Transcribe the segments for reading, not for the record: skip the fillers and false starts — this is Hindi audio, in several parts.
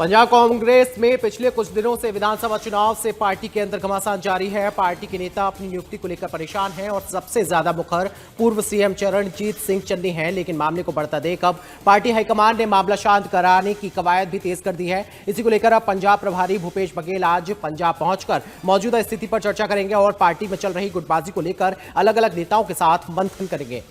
पंजाब कांग्रेस में पिछले कुछ दिनों से विधानसभा चुनाव से पार्टी के अंदर घमासान जारी है। पार्टी के नेता अपनी नियुक्ति को लेकर परेशान हैं और सबसे ज्यादा मुखर पूर्व सीएम चरणजीत सिंह चन्नी हैं। लेकिन मामले को बढ़ता देख अब पार्टी हाईकमान ने मामला शांत कराने की कवायद भी तेज कर दी है। इसी को लेकर अब पंजाब प्रभारी भूपेश बघेल आज पंजाब पहुंचकर मौजूदा स्थिति पर चर्चा करेंगे और पार्टी में चल रही गुटबाजी को लेकर अलग अलग नेताओं के साथ मंथन करेंगे।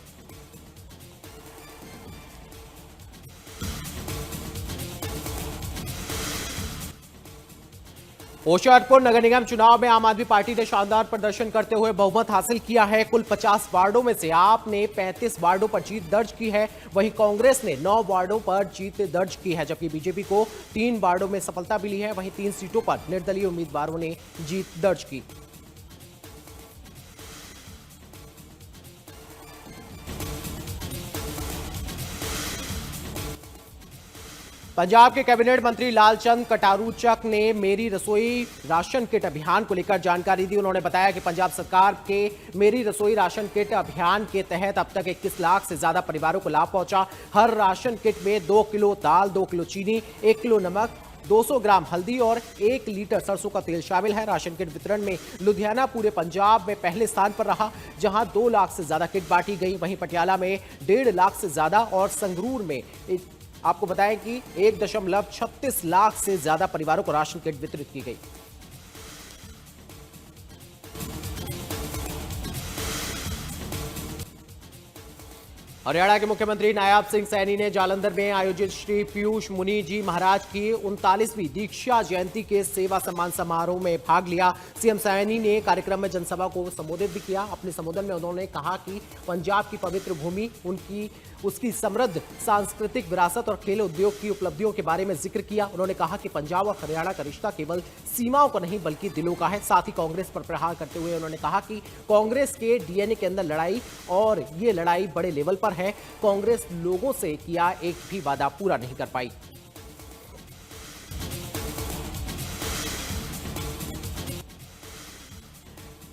होशियारपुर नगर निगम चुनाव में आम आदमी पार्टी ने शानदार प्रदर्शन करते हुए बहुमत हासिल किया है। कुल 50 वार्डों में से आप ने 35 वार्डों पर जीत दर्ज की है। वहीं कांग्रेस ने 9 वार्डों पर जीत दर्ज की है, जबकि बीजेपी को 3 वार्डों में सफलता मिली है। वहीं 3 सीटों पर निर्दलीय उम्मीदवारों ने जीत दर्ज की। पंजाब के कैबिनेट मंत्री लालचंद कटारूचक ने मेरी रसोई राशन किट अभियान को लेकर जानकारी दी। उन्होंने बताया कि पंजाब सरकार के मेरी रसोई राशन किट अभियान के तहत अब तक 21 लाख से ज्यादा परिवारों को लाभ पहुंचा। हर राशन किट में 2 किलो दाल, 2 किलो चीनी, 1 किलो नमक, 200 ग्राम हल्दी और 1 लीटर सरसों का तेल शामिल है। राशन किट वितरण में लुधियाना पूरे पंजाब में पहले स्थान पर रहा, जहां 2 लाख से ज्यादा किट बांटी गई। वहीं पटियाला में 1.5 लाख से ज्यादा और संगरूर में आपको बताएं कि 1.36 लाख से ज्यादा परिवारों को राशन किट वितरित की गई। हरियाणा के मुख्यमंत्री नायब सिंह सैनी ने जालंधर में आयोजित श्री पीयूष मुनि जी महाराज की 39वीं दीक्षा जयंती के सेवा सम्मान समारोह में भाग लिया। सीएम सैनी ने कार्यक्रम में जनसभा को संबोधित भी किया। अपने संबोधन में उन्होंने कहा कि पंजाब की पवित्र भूमि, उसकी समृद्ध सांस्कृतिक विरासत और खेल उद्योग की उपलब्धियों के बारे में जिक्र किया। उन्होंने कहा कि पंजाब और हरियाणा का रिश्ता केवल सीमाओं का नहीं बल्कि दिलों का है। साथ ही कांग्रेस पर प्रहार करते हुए उन्होंने कहा कि कांग्रेस के डीएनए के अंदर लड़ाई और ये लड़ाई बड़े लेवल पर है। कांग्रेस लोगों से किया एक भी वादा पूरा नहीं कर पाई।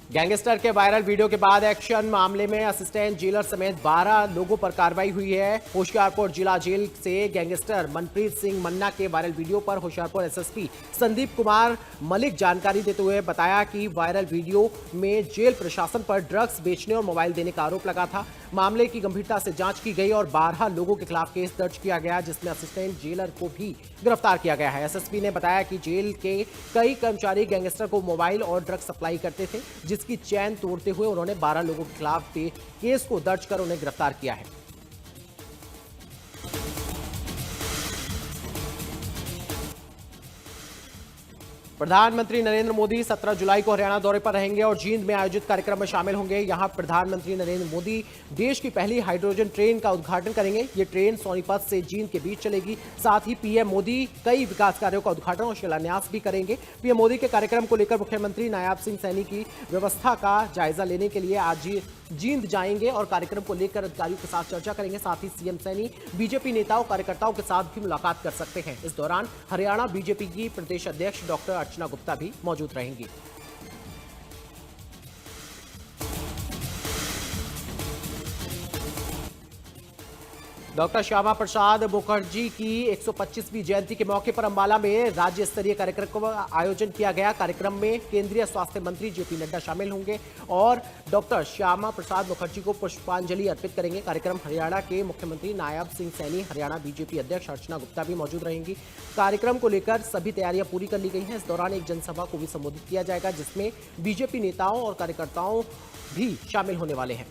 गैंगस्टर के वायरल वीडियो के बाद एक्शन मामले में असिस्टेंट जेलर समेत 12 लोगों पर कार्रवाई हुई है। होशियारपुर जिला जेल से गैंगस्टर मनप्रीत सिंह मन्ना के वायरल वीडियो पर होशियारपुर एसएसपी संदीप कुमार मलिक जानकारी देते हुए बताया कि वायरल वीडियो में जेल प्रशासन पर ड्रग्स बेचने और मोबाइल देने का आरोप लगा था। मामले की गंभीरता से जांच की गई और 12 लोगों के खिलाफ केस दर्ज किया गया, जिसमें असिस्टेंट जेलर को भी गिरफ्तार किया गया है। एसएसपी ने बताया कि जेल के कई कर्मचारी गैंगस्टर को मोबाइल और ड्रग्स सप्लाई करते थे, जिसकी चैन तोड़ते हुए उन्होंने 12 लोगों के खिलाफ केस को दर्ज कर उन्हें गिरफ्तार किया है। प्रधानमंत्री नरेंद्र मोदी 17 जुलाई को हरियाणा दौरे पर रहेंगे और जींद में आयोजित कार्यक्रम में शामिल होंगे। यहां प्रधानमंत्री नरेंद्र मोदी देश की पहली हाइड्रोजन ट्रेन का उद्घाटन करेंगे। ये ट्रेन सोनीपत से जींद के बीच चलेगी। साथ ही पीएम मोदी कई विकास कार्यों का उद्घाटन और शिलान्यास भी करेंगे। पीएम मोदी के कार्यक्रम को लेकर मुख्यमंत्री नायब सिंह सैनी की व्यवस्था का जायजा लेने के लिए आज जींद जाएंगे और कार्यक्रम को लेकर अधिकारियों के साथ चर्चा करेंगे। साथ ही सीएम सैनी बीजेपी नेताओं कार्यकर्ताओं के साथ भी मुलाकात कर सकते हैं। इस दौरान हरियाणा बीजेपी की प्रदेश अध्यक्ष डॉक्टर अर्चना गुप्ता भी मौजूद रहेंगी। डॉक्टर श्यामा प्रसाद मुखर्जी की 125वीं जयंती के मौके पर अंबाला में राज्य स्तरीय कार्यक्रम का आयोजन किया गया। कार्यक्रम में केंद्रीय स्वास्थ्य मंत्री जेपी नड्डा शामिल होंगे और डॉक्टर श्यामा प्रसाद मुखर्जी को पुष्पांजलि अर्पित करेंगे। कार्यक्रम हरियाणा के मुख्यमंत्री नायब सिंह सैनी, हरियाणा बीजेपी अध्यक्ष अर्चना गुप्ता भी मौजूद रहेंगी। कार्यक्रम को लेकर सभी तैयारियां पूरी कर ली गई हैं। इस दौरान एक जनसभा को भी संबोधित किया जाएगा, जिसमें बीजेपी नेताओं और कार्यकर्ताओं भी शामिल होने वाले हैं।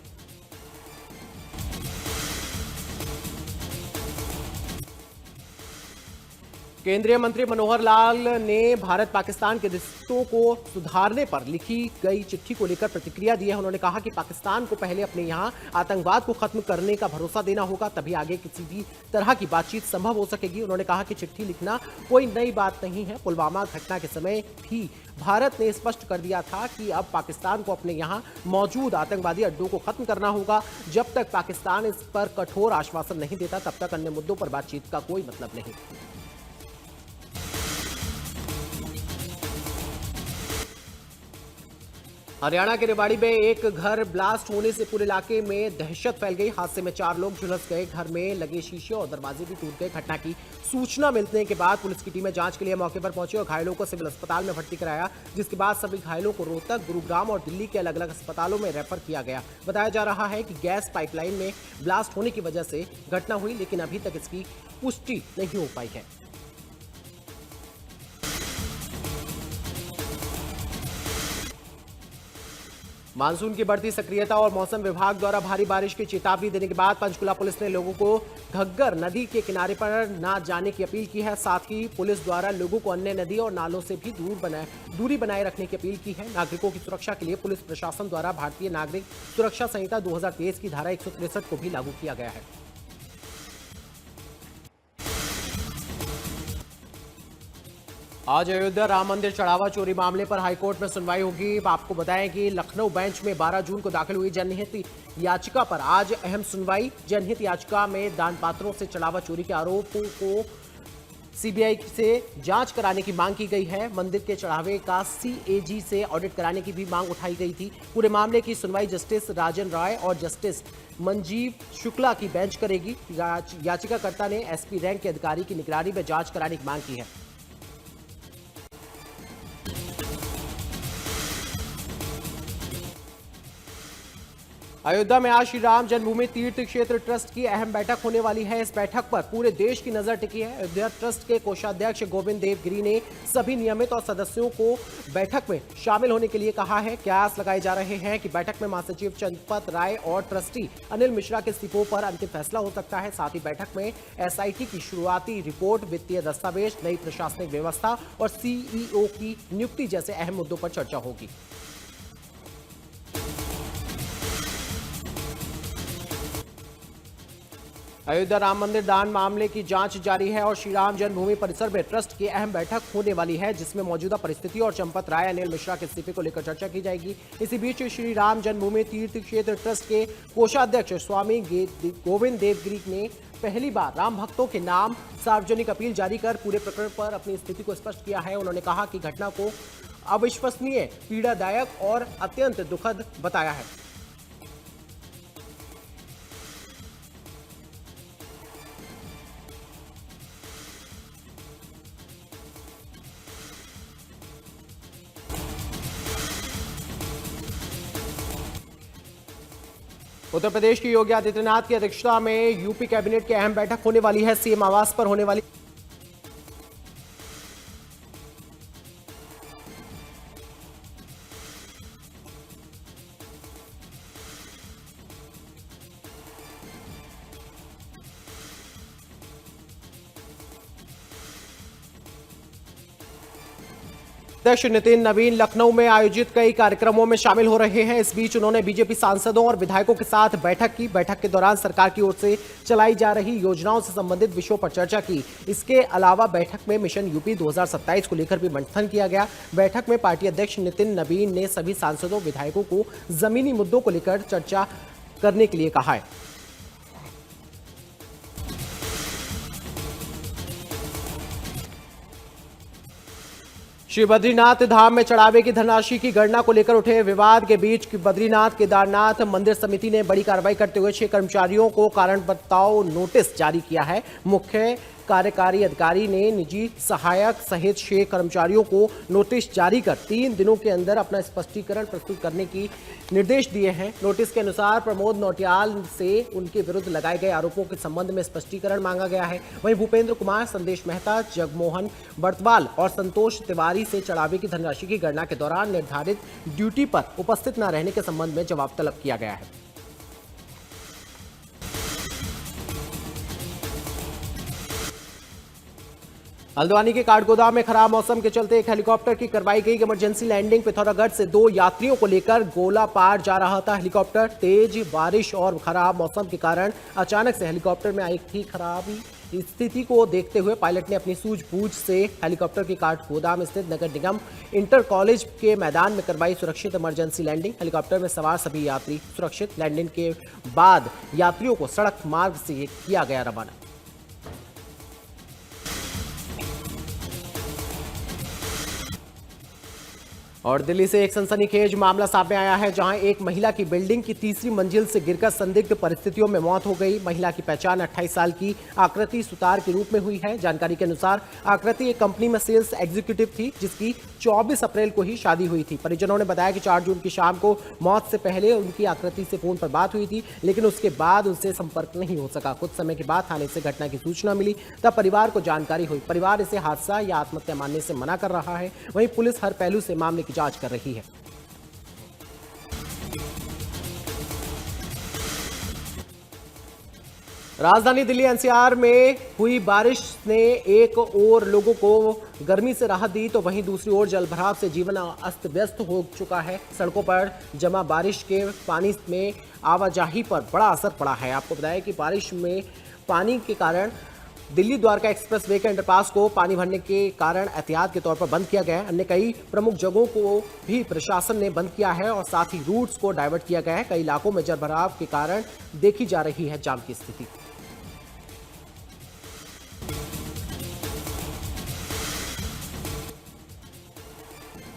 केंद्रीय मंत्री मनोहर लाल ने भारत पाकिस्तान के रिश्तों को सुधारने पर लिखी गई चिट्ठी को लेकर प्रतिक्रिया दी है। उन्होंने कहा कि पाकिस्तान को पहले अपने यहां आतंकवाद को खत्म करने का भरोसा देना होगा, तभी आगे किसी भी तरह की बातचीत संभव हो सकेगी। उन्होंने कहा कि चिट्ठी लिखना कोई नई बात नहीं है। पुलवामा घटना के समय भी भारत ने स्पष्ट कर दिया था कि अब पाकिस्तान को अपने यहां मौजूद आतंकवादी अड्डों को खत्म करना होगा। जब तक पाकिस्तान इस पर कठोर आश्वासन नहीं देता, तब तक अन्य मुद्दों पर बातचीत का कोई मतलब नहीं। हरियाणा के रेवाड़ी में एक घर ब्लास्ट होने से पूरे इलाके में दहशत फैल गई। हादसे में 4 लोग झुलस गए। घर में लगे शीशे और दरवाजे भी टूट गए। घटना की सूचना मिलने के बाद पुलिस की टीमें जांच के लिए मौके पर पहुंची और घायलों को सिविल अस्पताल में भर्ती कराया, जिसके बाद सभी घायलों को रोहतक, गुरुग्राम और दिल्ली के अलग अलग अस्पतालों में रेफर किया गया। बताया जा रहा है कि गैस पाइपलाइन में ब्लास्ट होने की वजह से घटना हुई, लेकिन अभी तक इसकी पुष्टि नहीं हो पाई है। मानसून की बढ़ती सक्रियता और मौसम विभाग द्वारा भारी बारिश की चेतावनी देने के बाद पंचकुला पुलिस ने लोगों को घग्गर नदी के किनारे पर न जाने की अपील की है। साथ ही पुलिस द्वारा लोगों को अन्य नदी और नालों से भी दूरी बनाए रखने की अपील की है। नागरिकों की सुरक्षा के लिए पुलिस प्रशासन द्वारा भारतीय नागरिक सुरक्षा संहिता 2023 की धारा 163 को भी लागू किया गया है। आज अयोध्या राम मंदिर चढ़ावा चोरी मामले पर हाईकोर्ट में सुनवाई होगी। आपको बताएं कि लखनऊ बेंच में 12 जून को दाखिल हुई जनहित याचिका पर आज अहम सुनवाई। जनहित याचिका में दान पात्रों से चढ़ावा चोरी के आरोपों को सीबीआई से जांच कराने की मांग की गई है। मंदिर के चढ़ावे का सीएजी से ऑडिट कराने की भी मांग उठाई गई थी। पूरे मामले की सुनवाई जस्टिस राजन राय और जस्टिस मंजीव शुक्ला की बेंच करेगी। याचिकाकर्ता ने एसपी रैंक के अधिकारी की निगरानी में जांच कराने की मांग की है। अयोध्या में आज श्री राम जन्मभूमि तीर्थ क्षेत्र ट्रस्ट की अहम बैठक होने वाली है। इस बैठक पर पूरे देश की नजर टिकी है। अयोध्या ट्रस्ट के कोषाध्यक्ष गोविंद देव गिरी ने सभी नियमित और सदस्यों को बैठक में शामिल होने के लिए कहा है। कयास लगाए जा रहे हैं कि बैठक में महासचिव चंपत राय और ट्रस्टी अनिल मिश्रा के इस्तीफों पर अंतिम फैसला हो सकता है। साथ ही बैठक में एसआईटी की शुरुआती रिपोर्ट, वित्तीय दस्तावेज, नई प्रशासनिक व्यवस्था और सीईओ की नियुक्ति जैसे अहम मुद्दों पर चर्चा होगी। अयोध्या राम मंदिर दान मामले की जांच जारी है और श्री राम जन्मभूमि परिसर में ट्रस्ट की अहम बैठक होने वाली है, जिसमें मौजूदा परिस्थिति और चंपत राय, अनिल मिश्रा के इस्तीफे को लेकर चर्चा की जाएगी। इसी बीच श्री राम जन्मभूमि तीर्थ क्षेत्र ट्रस्ट के कोषाध्यक्ष स्वामी गोविंद देवगिरी ने पहली बार राम भक्तों के नाम सार्वजनिक अपील जारी कर पूरे प्रकरण पर अपनी स्थिति को स्पष्ट किया है। उन्होंने कहा कि घटना को अविश्वसनीय, पीड़ादायक और अत्यंत दुखद बताया है। उत्तर प्रदेश की योगी आदित्यनाथ की अध्यक्षता में यूपी कैबिनेट की अहम बैठक होने वाली है। सीएम आवास पर होने वाली अध्यक्ष नितिन नवीन लखनऊ में आयोजित कई कार्यक्रमों में शामिल हो रहे हैं। इस बीच उन्होंने बीजेपी सांसदों और विधायकों के साथ बैठक की। बैठक के दौरान सरकार की ओर से चलाई जा रही योजनाओं से संबंधित विषयों पर चर्चा की। इसके अलावा बैठक में मिशन यूपी 2027 को लेकर भी मंथन किया गया। बैठक में पार्टी अध्यक्ष नितिन नवीन ने सभी सांसदों, विधायकों को जमीनी मुद्दों को लेकर चर्चा करने के लिए कहा है। श्री बद्रीनाथ धाम में चढ़ावे की धनराशि की गणना को लेकर उठे विवाद के बीच बद्रीनाथ केदारनाथ मंदिर समिति ने बड़ी कार्रवाई करते हुए 6 कर्मचारियों को कारण बताओ नोटिस जारी किया है। मुख्य कार्यकारी अधिकारी ने निजी सहायक सहित 6 कर्मचारियों को नोटिस जारी कर 3 दिनों के अंदर अपना स्पष्टीकरण प्रस्तुत करने की निर्देश दिए हैं। नोटिस के अनुसार प्रमोद नौटियाल से उनके विरुद्ध लगाए गए आरोपों के संबंध में स्पष्टीकरण मांगा गया है। वहीं भूपेंद्र कुमार, संदेश मेहता, जगमोहन बर्तवाल और संतोष तिवारी से चढ़ावे की धनराशि की गणना के दौरान निर्धारित ड्यूटी पर उपस्थित न रहने के संबंध में जवाब तलब किया गया है। हल्द्वानी के काठगोदाम में खराब मौसम के चलते एक हेलीकॉप्टर की करवाई गई इमरजेंसी लैंडिंग। पिथौरागढ़ से 2 यात्रियों को लेकर गोला पार जा रहा था हेलीकॉप्टर। तेज बारिश और खराब मौसम के कारण अचानक से हेलीकॉप्टर में आई थी खराबी। स्थिति को देखते हुए पायलट ने अपनी सूझबूझ से हेलीकॉप्टर की काठगोदाम स्थित नगर निगम इंटर कॉलेज के मैदान में करवाई सुरक्षित इमरजेंसी लैंडिंग। हेलीकॉप्टर में सवार सभी यात्री सुरक्षित। लैंडिंग के बाद यात्रियों को सड़क मार्ग से किया गया रवाना। और दिल्ली से एक सनसनीखेज मामला सामने आया है, जहां एक महिला की बिल्डिंग की तीसरी मंजिल से गिरकर संदिग्ध परिस्थितियों में मौत हो गई। महिला की पहचान 28 साल की आकृति सुतार के रूप में हुई है। जानकारी के अनुसार आकृति एक कंपनी में सेल्स एग्जीक्यूटिव थी, जिसकी 24 अप्रैल को ही शादी हुई थी। परिजनों ने बताया कि 4 जून की शाम को मौत से पहले उनकी आकृति से फोन पर बात हुई थी, लेकिन उसके बाद उनसे संपर्क नहीं हो सका। कुछ समय के बाद थाने से घटना की सूचना मिली, तब परिवार को जानकारी हुई। परिवार इसे हादसा या आत्महत्या मानने से मना कर रहा है। वहीं पुलिस हर पहलू से मामले की जांच कर रही है। राजधानी दिल्ली एनसीआर में हुई बारिश ने एक ओर लोगों को गर्मी से राहत दी, तो वहीं दूसरी ओर जलभराव से जीवन अस्त व्यस्त हो चुका है। सड़कों पर जमा बारिश के पानी में आवाजाही पर बड़ा असर पड़ा है। आपको बताया कि बारिश में पानी के कारण दिल्ली द्वारका एक्सप्रेसवे के अंडरपास को पानी भरने के कारण एहतियात के तौर पर बंद किया गया है। अन्य कई प्रमुख जगहों को भी प्रशासन ने बंद किया है और साथ ही रूट्स को डाइवर्ट किया गया है। कई इलाकों में जलभराव के कारण देखी जा रही है जाम की स्थिति।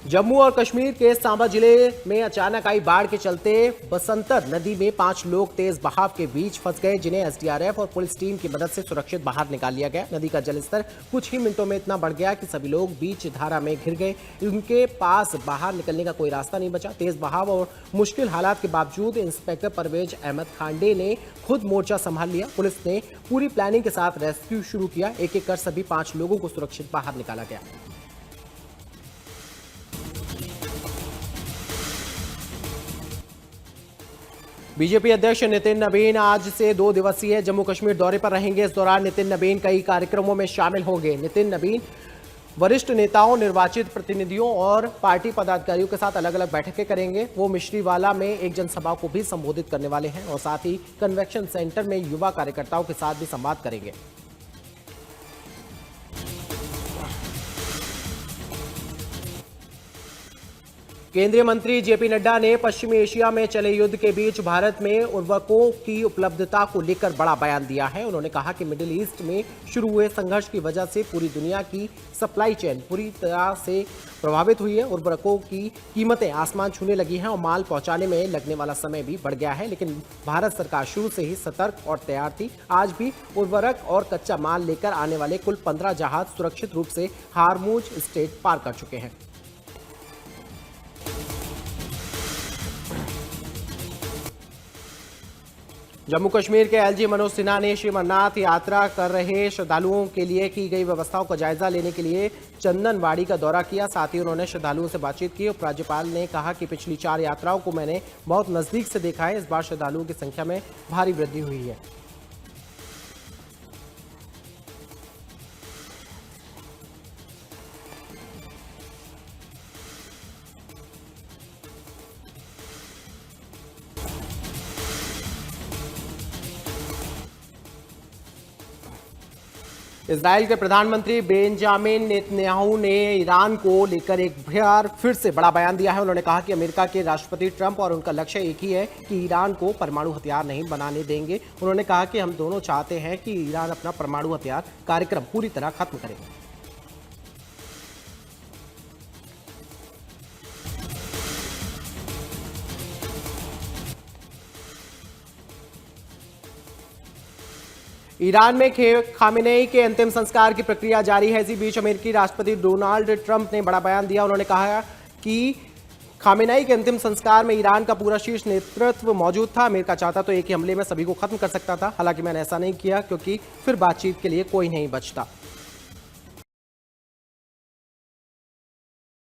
जम्मू और कश्मीर के सांबा जिले में अचानक आई बाढ़ के चलते बसंतर नदी में 5 लोग तेज बहाव के बीच फंस गए, जिन्हें एसडीआरएफ और पुलिस टीम की मदद से सुरक्षित बाहर निकाल लिया गया। नदी का जलस्तर कुछ ही मिनटों में इतना बढ़ गया कि सभी लोग बीच धारा में घिर गए। उनके पास बाहर निकलने का कोई रास्ता नहीं बचा। तेज बहाव और मुश्किल हालात के बावजूद इंस्पेक्टर परवेज अहमद खांडे ने खुद मोर्चा संभाल लिया। पुलिस ने पूरी प्लानिंग के साथ रेस्क्यू शुरू किया। एक एक कर सभी 5 लोगों को सुरक्षित बाहर निकाला गया। बीजेपी अध्यक्ष नितिन नवीन आज से 2 दिवसीय जम्मू कश्मीर दौरे पर रहेंगे। इस दौरान नितिन नवीन कई कार्यक्रमों में शामिल होंगे। नितिन नवीन वरिष्ठ नेताओं, निर्वाचित प्रतिनिधियों और पार्टी पदाधिकारियों के साथ अलग अलग बैठकें करेंगे। वो मिश्रीवाला में एक जनसभा को भी संबोधित करने वाले हैं और साथ ही कन्वेंशन सेंटर में युवा कार्यकर्ताओं के साथ भी संवाद करेंगे। केंद्रीय मंत्री जेपी नड्डा ने पश्चिमी एशिया में चले युद्ध के बीच भारत में उर्वरकों की उपलब्धता को लेकर बड़ा बयान दिया है। उन्होंने कहा कि मिडिल ईस्ट में शुरू हुए संघर्ष की वजह से पूरी दुनिया की सप्लाई चेन पूरी तरह से प्रभावित हुई है। उर्वरकों की कीमतें आसमान छूने लगी हैं और माल पहुंचाने में लगने वाला समय भी बढ़ गया है, लेकिन भारत सरकार शुरू से ही सतर्क और तैयार थी। आज भी उर्वरक और कच्चा माल लेकर आने वाले कुल 15 जहाज सुरक्षित रूप से हार्मुज स्ट्रेट पार कर चुके हैं। जम्मू कश्मीर के एलजी मनोज सिन्हा ने श्री अमरनाथ यात्रा कर रहे श्रद्धालुओं के लिए की गई व्यवस्थाओं का जायजा लेने के लिए चंदनवाड़ी का दौरा किया। साथ ही उन्होंने श्रद्धालुओं से बातचीत की। उपराज्यपाल ने कहा कि पिछली 4 यात्राओं को मैंने बहुत नजदीक से देखा है। इस बार श्रद्धालुओं की संख्या में भारी वृद्धि हुई है। इजराइल के प्रधानमंत्री बेंजामिन नेतन्याहू ने ईरान को लेकर एक बार फिर से बड़ा बयान दिया है। उन्होंने कहा कि अमेरिका के राष्ट्रपति ट्रंप और उनका लक्ष्य एक ही है कि ईरान को परमाणु हथियार नहीं बनाने देंगे। उन्होंने कहा कि हम दोनों चाहते हैं कि ईरान अपना परमाणु हथियार कार्यक्रम पूरी तरह खत्म करे। ईरान में खामेनेई के अंतिम संस्कार की प्रक्रिया जारी है। इसी बीच अमेरिकी राष्ट्रपति डोनाल्ड ट्रंप ने बड़ा बयान दिया। उन्होंने कहा कि खामेनेई के अंतिम संस्कार में ईरान का पूरा शीर्ष नेतृत्व मौजूद था। अमेरिका चाहता तो एक ही हमले में सभी को खत्म कर सकता था, हालांकि मैंने ऐसा नहीं किया क्योंकि फिर बातचीत के लिए कोई नहीं बचता।